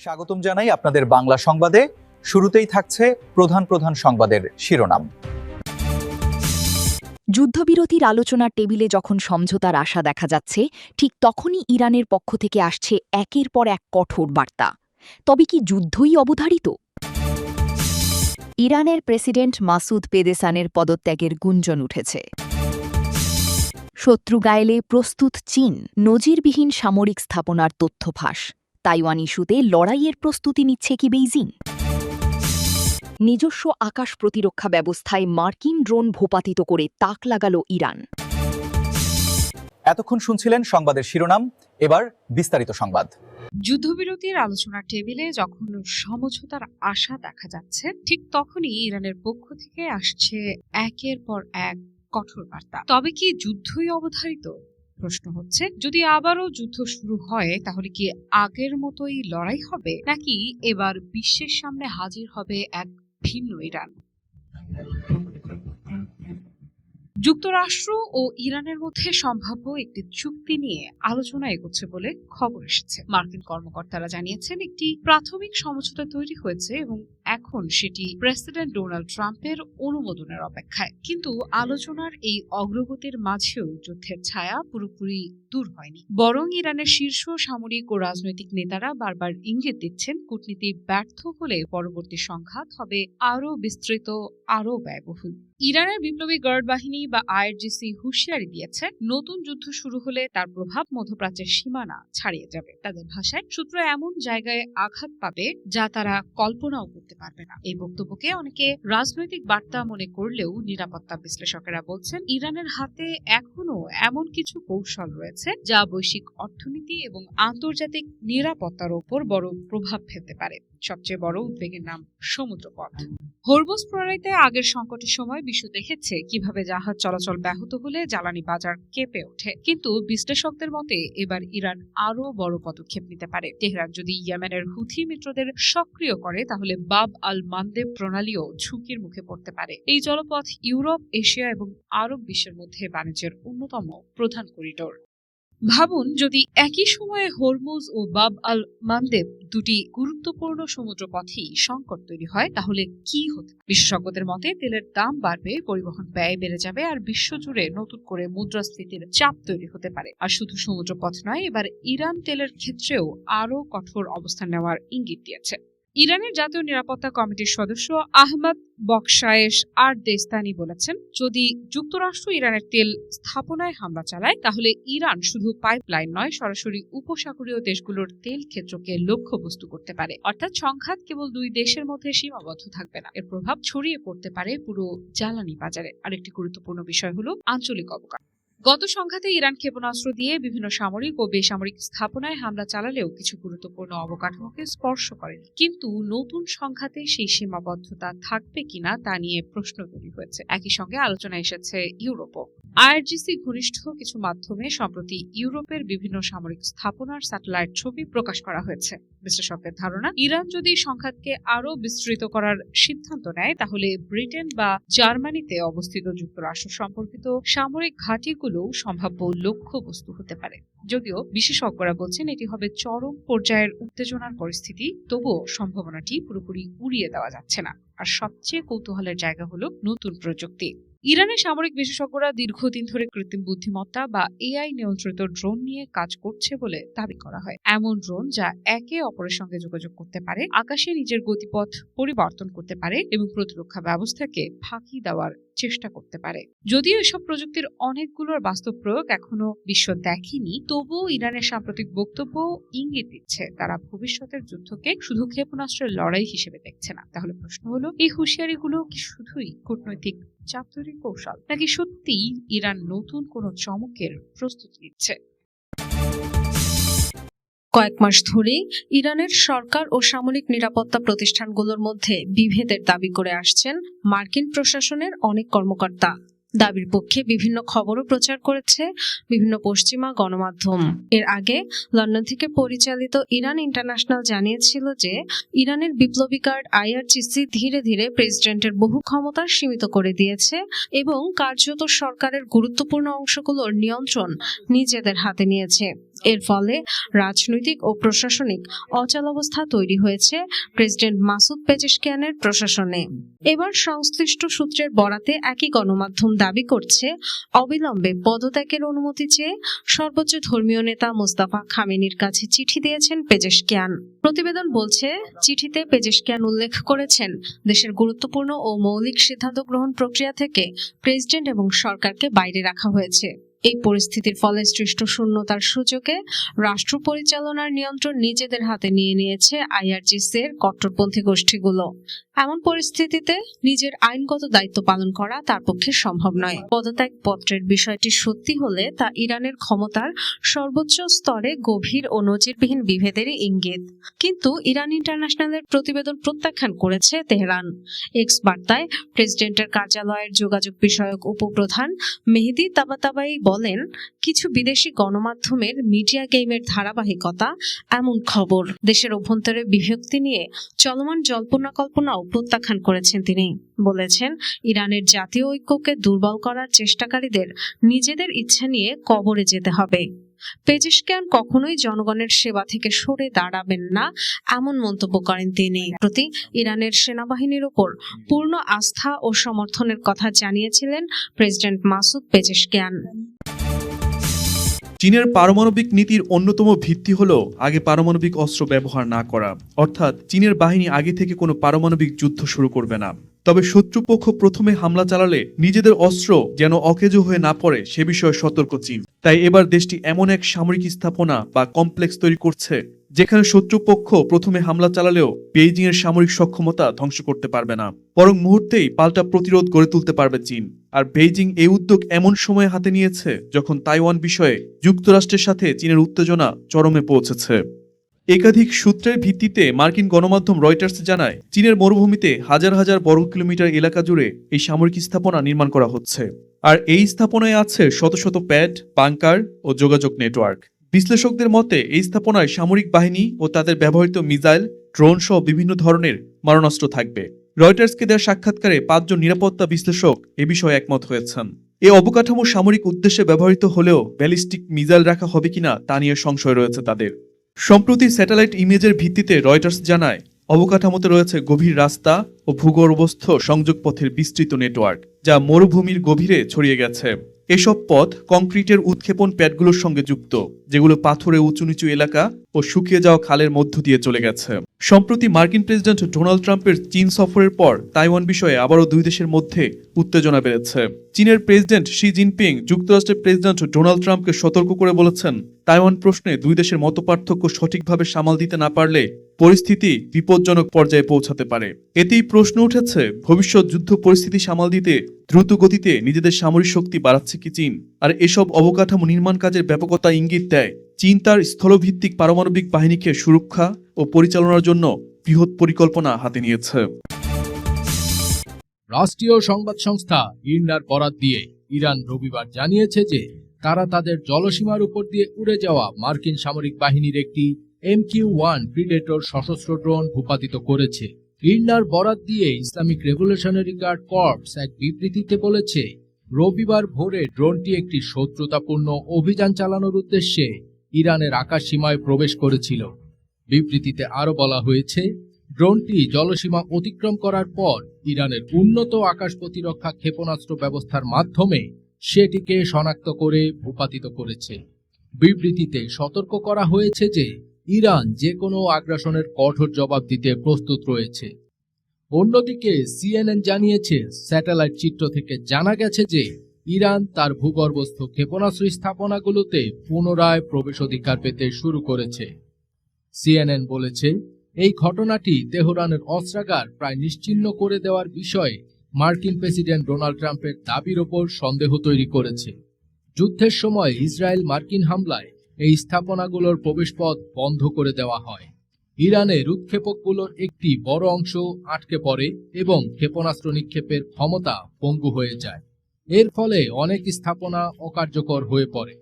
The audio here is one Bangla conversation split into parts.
স্বাগতম জানাই আপনাদের বাংলা সংবাদে। শুরুতেই থাকছে প্রধান সংবাদের শিরোনাম। যুদ্ধবিরতির আলোচনার টেবিলে যখন সমঝোতার আশা দেখা যাচ্ছে, ঠিক তখনই ইরানের পক্ষ থেকে আসছে একের পর এক কঠোর বার্তা। তবে কি যুদ্ধই অবধারিত? ইরানের প্রেসিডেন্ট মাসুদ পেদেসানের পদত্যাগের গুঞ্জন উঠেছে। শত্রু গায়েলে প্রস্তুত চীন, নজিরবিহীন সামরিক স্থাপনার তথ্য ফাঁস। তাইওয়ান ইস্যুতে লড়াইয়ের প্রস্তুতি নিচ্ছে কি বেইজিং? নিজস্ব আকাশ প্রতিরক্ষা ব্যবস্থায় মার্কিন ড্রোন ভূপাতিত করে তাক লাগাল ইরান। এতক্ষণ শুনছিলেন সংবাদের শিরোনাম, এবার বিস্তারিত সংবাদ। যুদ্ধবিরতির আলোচনার টেবিলে যখন সমঝোতার আশা দেখা যাচ্ছে, ঠিক তখনই ইরানের পক্ষ থেকে আসছে একের পর এক কঠোর বার্তা। তবে কি যুদ্ধই অবধারিত? প্রশ্ন হচ্ছে, যদি আবারও যুদ্ধ শুরু হয় তাহলে কি আগের মতোই লড়াই হবে, নাকি এবার বিশ্বের সামনে হাজির হবে এক ভিন্ন ইরান? যুক্তরাষ্ট্র ও ইরানের মধ্যে সম্ভাব্য একটি চুক্তি নিয়ে আলোচনা এগোচ্ছে বলে খবর এসেছে। মার্কিন কর্মকর্তারা জানিয়েছেন, একটি প্রাথমিক সমঝোতা তৈরি হয়েছে এবং এখন সেটি প্রেসিডেন্ট ডোনাল্ড ট্রাম্পের অনুমোদনের অপেক্ষায়। কিন্তু আলোচনার এই অগ্রগতির মাঝেও যুদ্ধের ছায়া পুরোপুরি দূর হয়নি। বরং ইরানের শীর্ষ সামরিক ও রাজনৈতিক নেতারা বারবার ইঙ্গিত দিচ্ছেন, কূটনীতি ব্যর্থ হলে পরবর্তী সংঘাত হবে আরও বিস্তৃত, আরও ব্যয়বহুল। ইরানের বিপ্লবী গার্ড বাহিনী বা আইআরজিসি হুঁশিয়ারি দিয়েছে, নতুন যুদ্ধ শুরু হলে তার প্রভাব মধ্যপ্রাচ্যের সীমানা ছাড়িয়ে যাবে। তাদের ভাষায়, শত্রু এমন জায়গায় আঘাত পাবে যা তারা কল্পনাও করতে পারবে না। এই বক্তব্যকে অনেকে রাজনৈতিক বার্তা মনে করলেও নিরাপত্তা বিশ্লেষকেরা বলছেন, ইরানের হাতে এখনো এমন কিছু কৌশল রয়েছে যা বৈশ্বিক অর্থনীতি এবং আন্তর্জাতিক নিরাপত্তার ওপর বড় প্রভাব ফেলতে পারে। সবচেয়ে বড় উদ্বেগের নাম সমুদ্রপথ। হরমুজ প্রণালীতে আগের সংকটের সময় বিশ্ব দেখেছে কিভাবে জাহাজ চলাচল ব্যাহত হলে জ্বালানি বাজার কেঁপে ওঠে। কিন্তু বিশ্লেষকদের মতে এবার ইরান আরও বড় পদক্ষেপ নিতে পারে। তেহরান যদি ইয়েমেনের হুথি মিত্রদের সক্রিয় করে তাহলে বাব আল মানদেব প্রণালীও ঝুঁকির মুখে পড়তে পারে। এই জলপথ ইউরোপ, এশিয়া এবং আরব বিশ্বের মধ্যে বাণিজ্যের অন্যতম প্রধান করিডোর। ভাবুন, যদি একই সময়ে হরমুজ ও বাব আল মানদেব দুটি গুরুত্বপূর্ণ সমুদ্রপথেই সংকট তৈরি হয়, তাহলে কি হতে? বিশেষজ্ঞদের মতে তেলের দাম বাড়বে, পরিবহন ব্যয় বেড়ে যাবে আর বিশ্বজুড়ে নতুন করে মুদ্রাস্ফীতির চাপ তৈরি হতে পারে। আর শুধু সমুদ্রপথ নয়, এবার ইরান তেলের ক্ষেত্রেও আরও কঠোর অবস্থান নেওয়ার ইঙ্গিত দিয়েছে। ইরানের জাতীয় নিরাপত্তা কমিটির সদস্য আহমদ বকশায়েশ আর দেস্তানি বলেছেন, যদি যুক্তরাষ্ট্র ইরানের তেল স্থাপনায় হামলা চালায় তাহলে ইরান শুধু পাইপলাইন নয়, সরাসরি উপসাগরীয় দেশগুলোর তেল ক্ষেত্রকে লক্ষ্যবস্তু করতে পারে। অর্থাৎ সংঘাত কেবল দুই দেশের মধ্যে সীমাবদ্ধ থাকবে না, এর প্রভাব ছড়িয়ে পড়তে পারে পুরো জ্বালানি বাজারে। আরেকটি গুরুত্বপূর্ণ বিষয় হলো আঞ্চলিক অবকাশ। গত সংঘাতে ইরান ক্ষেপণাস্ত্র দিয়ে বিভিন্ন সামরিক ও বেসামরিক স্থাপনায় হামলা চালালেও কিছু গুরুত্বপূর্ণ অবকাঠামোকে স্পর্শ করেনি। কিন্তু নতুন সংঘাতে সেই সীমাবদ্ধতা থাকবে কিনা তা নিয়ে প্রশ্ন তৈরি হয়েছে। একই সঙ্গে আলোচনা এসেছে ইউরোপও। আইআরজিসি ঘনিষ্ঠ কিছু মাধ্যমে সম্প্রতি ইউরোপের বিভিন্ন সামরিক স্থাপনার স্যাটেলাইট ছবি প্রকাশ করা হয়েছে। বিশ্লেষকদের ধারণা, ইরান যদি সংঘাতকে আরও বিস্তৃত করার সিদ্ধান্ত নেয় তাহলে ব্রিটেন বা জার্মানিতে অবস্থিত যুক্তরাষ্ট্র সম্পর্কিত সামরিক ঘাঁটিগুলো সম্ভাব্য লক্ষ্যবস্তু হতে পারে। যদিও বিশেষজ্ঞরা বলছেন এটি হবে চরম পর্যায়ের উত্তেজনার পরিস্থিতি, তবুও সম্ভাবনাটি পুরোপুরি উড়িয়ে দেওয়া যাচ্ছে না। আর সবচেয়ে কৌতূহলের জায়গা হলো নতুন প্রযুক্তি। ইরানের সামরিক বিশেষজ্ঞরা দীর্ঘদিন ধরে কৃত্রিম বুদ্ধিমত্তা বা এআই নিয়ন্ত্রিত ড্রোন নিয়ে কাজ করছে বলে দাবি করা হয়। এমন ড্রোন যা একে অপরের সঙ্গে যোগাযোগ করতে পারে, আকাশে নিজের গতিপথ পরিবর্তন করতে পারে এবং প্রতিরক্ষা ব্যবস্থাকে ফাঁকি দেওয়ার চেষ্টা করতে পারে। যদিও এসব প্রযুক্তির অনেকগুলোর বাস্তব প্রয়োগ এখনো বিশ্ব দেখেনি, তবুও ইরানের সাম্প্রতিক বক্তব্য ইঙ্গিত দিচ্ছে তারা ভবিষ্যতের যুদ্ধকে শুধু ক্ষেপণাস্ত্রের লড়াই হিসেবে দেখছে না। তাহলে প্রশ্ন হলো, এই হুঁশিয়ারিগুলো কি শুধুই কূটনৈতিক চাপ তৈরির কৌশল, নাকি সত্যিই ইরান নতুন কোনো চমকের প্রস্তুতি নিচ্ছে? কয়েক মাস ধরেই ইরানের সরকার ও সামরিক নিরাপত্তা প্রতিষ্ঠানগুলোর মধ্যে বিভেদের দাবি করে আসছেন মার্কিন প্রশাসনের অনেক কর্মকর্তা। দাবির পক্ষে বিভিন্ন খবরও প্রচার করেছে বিভিন্ন পশ্চিমা গণমাধ্যম। এর আগে লন্ডন থেকে পরিচালিত ইরান ইন্টারন্যাশনাল জানিয়েছিল যে ইরানের বিপ্লবী গার্ড আইআরজিসি ধীরে ধীরে প্রেসিডেন্টের বহু ক্ষমতা সীমিত করে দিয়েছে এবং কার্যত সরকারের গুরুত্বপূর্ণ অংশগুলোর নিয়ন্ত্রণ নিজেদের হাতে নিয়েছে। এর ফলে রাজনৈতিক ও প্রশাসনিক অচলাবস্থা তৈরি হয়েছে প্রেসিডেন্ট মাসুদ পেজেশকিয়ানের প্রশাসনে। এবার সংশ্লিষ্ট সূত্রের বরাতে একই গণমাধ্যম দাবি করছে, অবিলম্বে পদত্যাগের অনুমতি চেয়ে সর্বোচ্চ ধর্মীয় নেতা মোস্তাফা খামেনির কাছে চিঠি দিয়েছেন পেজেশকিয়ান। প্রতিবেদন বলছে, চিঠিতে পেজেশকিয়ান উল্লেখ করেছেন, দেশের গুরুত্বপূর্ণ ও মৌলিক সিদ্ধান্ত গ্রহণ প্রক্রিয়া থেকে প্রেসিডেন্ট এবং সরকারকে বাইরে রাখা হয়েছে। এই পরিস্থিতির ফলে সৃষ্ট শূন্যতার সূচকে রাষ্ট্র পরিচালনার নিয়ন্ত্রণ নিজেদের হাতে নিয়ে নিয়েছে আইআরজিসির কট্টরপন্থী গোষ্ঠীগুলো। এমন পরিস্থিতিতে নিজের আইনগত দায়িত্ব পালন করা তার পক্ষে সম্ভব নয়। পদত্যাগ পত্রের বিষয়টি সত্যি হলে তা ইরানের ক্ষমতার সর্বোচ্চ স্তরে গভীর ও নজিরবিহীন বিভেদেরই ইঙ্গিত। কিন্তু ইরান ইন্টারন্যাশনালের প্রতিবেদন প্রত্যাখ্যান করেছে তেহরান। এক্স বার্তায় প্রেসিডেন্টের কার্যালয়ের যোগাযোগ বিষয়ক উপপ্রধান মেহেদি তাবাতাবাই বলেন, কিছু বিদেশি গণমাধ্যমের মিডিয়া গেমের ধারাবাহিকতা এমন খবর। দেশের অভ্যন্তরে বিভক্তি নিয়ে চলমান জল্পনা কল্পনাও প্রত্যাখ্যান করেছেন তিনি। বলেছেন, ইরানের জাতীয় ঐক্যকে দুর্বল করার চেষ্টাকারীদের নিজেদের ইচ্ছা নিয়ে কবরে যেতে হবে। পেজেশকিয়ান কখনোই জনগণের সেবা থেকে সরে দাঁড়াবেন না, এমন মন্তব্য করেন তিনি। প্রতি ইরানের সেনাবাহিনীর ওপর পূর্ণ আস্থা ও সমর্থনের কথা জানিয়েছিলেন প্রেসিডেন্ট মাসুদ পেজেশকিয়ান। চীনের পারমাণবিক নীতির অন্যতম ভিত্তি হলো আগে পারমাণবিক অস্ত্র ব্যবহার না করা, অর্থাৎ চীনের বাহিনী আগে থেকে কোনো পারমাণবিক যুদ্ধ শুরু করবে না। তবে শত্রুপক্ষ প্রথমে হামলা চালালে নিজেদের অস্ত্র যেন অকেজো হয়ে না পড়ে সে বিষয়ে সতর্ক চীন। তাই এবার দেশটি এমন এক সামরিক স্থাপনা বা কমপ্লেক্স তৈরি করছে যেখানে শত্রুপক্ষ প্রথমে হামলা চালালেও বেইজিং এর সামরিক সক্ষমতা ধ্বংস করতে পারবে না, বরং মুহূর্তেই পাল্টা প্রতিরোধ গড়ে তুলতে পারবে চীন। আর বেইজিং এই উদ্যোগ এমন সময়ে হাতে নিয়েছে যখন তাইওয়ান বিষয়ে যুক্তরাষ্ট্রের সাথে চীনের উত্তেজনা চরমে পৌঁছেছে। একাধিক সূত্রের ভিত্তিতে মার্কিন গণমাধ্যম রয়টার্স জানায়, চীনের মরুভূমিতে হাজার হাজার বর্গ কিলোমিটার এলাকা জুড়ে এই সামরিক স্থাপনা নির্মাণ করা হচ্ছে। আর এই স্থাপনায় আছে শত শত প্যাড, বাংকার ও যোগাযোগ নেটওয়ার্ক। বিশ্লেষকদের মতে এই স্থাপনায় সামরিক বাহিনী ও তাদের ব্যবহৃত মিসাইল, ড্রোন সহ বিভিন্ন ধরনের মারণাস্ত্র থাকবে। রয়টার্সকে দেওয়া সাক্ষাৎকারে 5 জন নিরাপত্তা বিশ্লেষক এ বিষয়ে একমত হয়েছেন। এই অবকাঠামো সামরিক উদ্দেশ্যে ব্যবহৃত হলেও ব্যালিস্টিক মিসাইল রাখা হবে কিনা তা নিয়ে সংশয় রয়েছে তাদের। সম্প্রতি স্যাটেলাইট ইমেজের ভিত্তিতে রয়টার্স জানায়, অবকাঠামোতে রয়েছে গভীর রাস্তা ও ভূগর্ভস্থ সংযোগ পথের বিস্তৃত নেটওয়ার্ক, যা মরুভূমির গভীরে ছড়িয়ে গেছে। এসব পথ কংক্রিটের উৎক্ষেপণ প্যাডগুলোর সঙ্গে যুক্ত, যেগুলো পাথরে উঁচু নিচু এলাকা ও শুকিয়ে যাওয়া খালের মধ্য দিয়ে চলে গেছে। সম্প্রতি মার্কিন প্রেসিডেন্ট ডোনাল্ড ট্রাম্পের চীন সফরের পর তাইওয়ান বিষয়ে আবারও দুই দেশের মধ্যে উত্তেজনা বেড়েছে। চীনের প্রেসিডেন্ট শি জিনপিং যুক্তরাষ্ট্রের প্রেসিডেন্ট ডোনাল্ড ট্রাম্পকে সতর্ক করে বলেছেন, তাইওয়ান প্রশ্নে দুই দেশের মতপার্থক্য সঠিকভাবে সামাল দিতে না পারলে পরিস্থিতি বিপজ্জনক পর্যায়ে পৌঁছাতে পারে। এতেই প্রশ্ন উঠেছে, ভবিষ্যৎ যুদ্ধ পরিস্থিতি সামাল দিতে দ্রুত গতিতে নিজেদের সামরিক শক্তি বাড়াচ্ছে কি চীন? আর এসব অবকাঠামো নির্মাণ কাজের ব্যাপকতা ইঙ্গিত দেয় চীন তার স্থলভিত্তিক পারমাণবিক বাহিনীকে সুরক্ষা ও পরিচালনার জন্য বৃহৎ পরিকল্পনা হাতে নিয়েছে। রাষ্ট্রীয় সংবাদ সংস্থা ইরনার বরাত দিয়ে ইরান রবিবার জানিয়েছে যে তারা তাদের জলসীমার উপর দিয়ে উড়ে যাওয়া মার্কিন সামরিক বাহিনীর একটি MQ-1 প্রিডেটর সশস্ত্র ড্রোন ভূপাতিত করেছে। ইরনার বরাত দিয়ে ইসলামিক রেভলিউশনারি গার্ড কর্পস এক বিবৃতিতে বলেছে, রবিবার ভোরে ড্রোনটি একটি শত্রুতাপূর্ণ অভিযান চালানোর উদ্দেশ্যে ইরানের আকাশ সীমায় প্রবেশ করেছিল। বিবৃতিতে আরও বলা হয়েছে, ড্রোনটি জলসীমা অতিক্রম করার পর ইরানের উন্নত আকাশ প্রতিরক্ষা ক্ষেপণাস্ত্র ব্যবস্থার মাধ্যমে সেটিকে শনাক্ত করে ভূপাতিত করেছে। বিবৃতিতে সতর্ক করা হয়েছে যে ইরান যে কোনো আগ্রাসনের কঠোর জবাব দিতে প্রস্তুত রয়েছে। অন্যদিকে CNN জানিয়েছে, স্যাটেলাইট চিত্র থেকে জানা গেছে যে ইরান তার ভূগর্ভস্থ ক্ষেপণাস্ত্র স্থাপনাগুলোতে পুনরায় প্রবেশাধিকার পেতে শুরু করেছে। CNN বলেছে, এই ঘটনাটি তেহরানের অস্ত্রাগার প্রায় নিশ্চিহ্ন করে দেওয়ার বিষয়ে মার্কিন প্রেসিডেন্ট ডোনাল্ড ট্রাম্পের দাবির ওপর সন্দেহ তৈরি করেছে। যুদ্ধের সময় ইসরায়েল মার্কিন হামলায় এই স্থাপনাগুলোর প্রবেশপথ বন্ধ করে দেওয়া হয়। ইরানের উৎক্ষেপকগুলোর একটি বড় অংশ আটকে পড়ে এবং ক্ষেপণাস্ত্র নিক্ষেপের ক্ষমতা পঙ্গু হয়ে যায়। এর ফলে অনেক স্থাপনা অকার্যকর হয়ে পড়ে।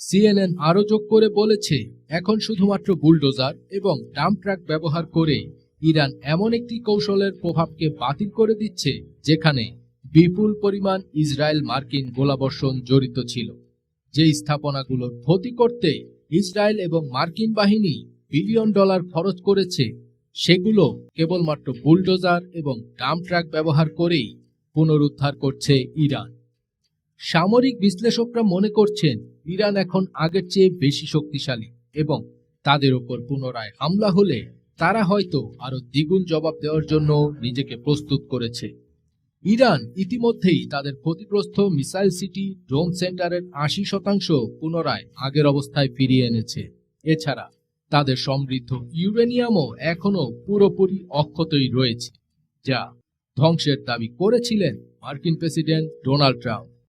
CNN আরও যোগ করে বলেছে, এখন শুধুমাত্র বুলডোজার এবং ডাম্প ট্রাক ব্যবহার করে ইরান এমন একটি কৌশলের প্রভাবকে বাতিল করে দিচ্ছে যেখানে বিপুল পরিমাণ ইসরায়েল মার্কিন গোলাবর্ষণ জড়িত ছিল। যে স্থাপনাগুলোর ক্ষতি করতে ইসরায়েল এবং মার্কিন বাহিনী বিলিয়ন ডলার খরচ করেছে, সেগুলো কেবলমাত্র বুলডোজার এবং ডাম্প ট্রাক ব্যবহার করেই পুনরুদ্ধার করছে ইরান। সামরিক বিশ্লেষকরা মনে করছেন ইরান এখন আগের চেয়ে বেশি শক্তিশালী এবং তাদের উপর পুনরায় হামলা হলে তারা হয়তো আরো দ্বিগুণ জবাব দেওয়ার জন্য নিজেকে প্রস্তুত করেছে। ইরান ইতিমধ্যেই তাদের ক্ষতিগ্রস্ত মিসাইল সিটি ডোম সেন্টারের ৮০% পুনরায় আগের অবস্থায় ফিরিয়ে এনেছে। এছাড়া তাদের সমৃদ্ধ ইউরেনিয়ামও এখনো পুরোপুরি অক্ষতই রয়েছে, যা ধ্বংসের দাবি করেছিলেন মার্কিন প্রেসিডেন্ট ডোনাল্ড ট্রাম্প।